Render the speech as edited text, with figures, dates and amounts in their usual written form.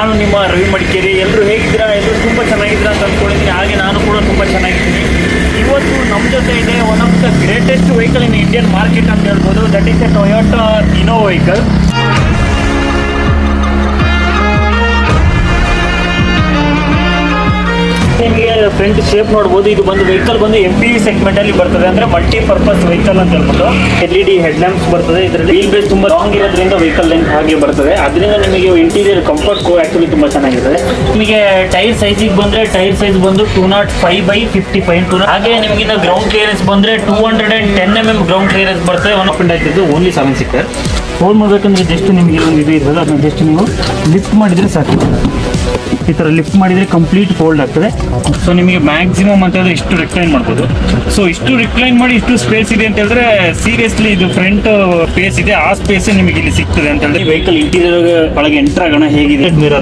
ನಾನು ನಿಮ್ಮ ರವಿ ಮಡಿಕೇರಿ. ಎಲ್ಲರೂ ಹೇಗಿದ್ದೀರಾ? ಎಲ್ಲರೂ ತುಂಬ ಚೆನ್ನಾಗಿದ್ದೀರಾ ಅಂತ ಅಂದ್ಕೊಂಡಿದ್ದೀನಿ. ಹಾಗೆ ನಾನು ಕೂಡ ತುಂಬ ಚೆನ್ನಾಗಿದ್ದೀನಿ. ಇವತ್ತು ನಮ್ಮ ಜೊತೆ ಇದೆ one of the greatest vehicle in Indian market ಅಂತ ಹೇಳ್ಬೋದು. That is A Toyota Innova vehicle. ನಿಮಗೆ ಫ್ರಂಟ್ ಶೇಪ್ ನೋಡ್ಬೋದು. ಇದು ಬಂದು ವೆಹಿಕಲ್ ಬಂದು MPV ಸೆಗ್ಮೆಂಟ್ ಅಲ್ಲಿ ಬರ್ತದೆ, ಅಂದ್ರೆ ಮಲ್ಟಿಪರ್ಪಸ್ ವೆಹಿಕಲ್ ಅಂತ ಹೇಳ್ಬೋದು. LED ಹೆಡ್ ಲ್ಯಾಂಪ್ಸ್ ಬರ್ತದೆ. ಇದರಲ್ಲಿ ವೀಲ್ ಬೇಸ್ ತುಂಬಾ ಲಾಂಗ್ ಇರೋದ್ರಿಂದ ವೆಹಿಕಲ್ ಲೆಂತ್ ಹಾಗೆ ಬರ್ತದೆ. ಅದರಿಂದ ನಿಮಗೆ ಇಂಟೀರಿಯರ್ ಕಂಫರ್ಟ್ ಆಕ್ಚುಲಿ ತುಂಬಾ ಚೆನ್ನಾಗಿರ್ತದೆ. ನಿಮಗೆ ಟೈರ್ ಸೈಜಿಗೆ ಬಂದ್ರೆ ಟೈರ್ ಸೈಜ್ ಬಂದು 205/55. ಹಾಗೆ ನಿಮಗೆ ಗ್ರೌಂಡ್ ಕ್ಲಿಯರೆನ್ಸ್ ಬಂದ್ರೆ 210 mm ಗ್ರೌಂಡ್ ಕ್ಲಿಯರೆನ್ಸ್ ಬರ್ತದೆ. ಒನ್ ಅಪ್ ಅಂಡ್ ಆಯ್ತಿದ್ದು ಓನ್ಲಿ 7 ಸೀಟರ್. ಫೋನ್ ಮಾಡಬೇಕಂದ್ರೆ ಜಸ್ಟ್ ನಿಮಗೆ ಒಂದು ಇದು ಇರ್ತದೆ, ಅದನ್ನ ಜಸ್ಟ್ ನೀವು ಲಿಫ್ಟ್ ಮಾಡಿದ್ರೆ ಸಾಕು. ಈ ಥರ ಲಿಫ್ಟ್ ಮಾಡಿದರೆ ಕಂಪ್ಲೀಟ್ ಫೋಲ್ಡ್ ಆಗ್ತದೆ. ಸೊ ನಿಮಗೆ ಮ್ಯಾಕ್ಸಿಮಮ್ ಅಂತ ಹೇಳಿದ್ರೆ ಇಷ್ಟು ರಿಕ್ಲೈನ್ ಮಾಡ್ಬೋದು. ಸೊ ಇಷ್ಟು ರಿಕ್ಲೈನ್ ಮಾಡಿ ಇಷ್ಟು ಸ್ಪೇಸ್ ಇದೆ ಅಂತ ಹೇಳಿದ್ರೆ ಸೀರಿಯಸ್ಲಿ ಇದು ಫ್ರಂಟ್ ಸ್ಪೇಸ್ ಇದೆ, ಆ ಸ್ಪೇಸ್ ನಿಮಗೆ ಇಲ್ಲಿ ಸಿಗ್ತದೆ ಅಂತ ಹೇಳಿದ್ರೆ ವೆಹಿಕಲ್ ಇಂಟೀರಿಯರ್ ಒಳಗೆ ಎಂಟರ್ ಆಗೋಣ ಹೇಗಿದೆ ಮಿರರ್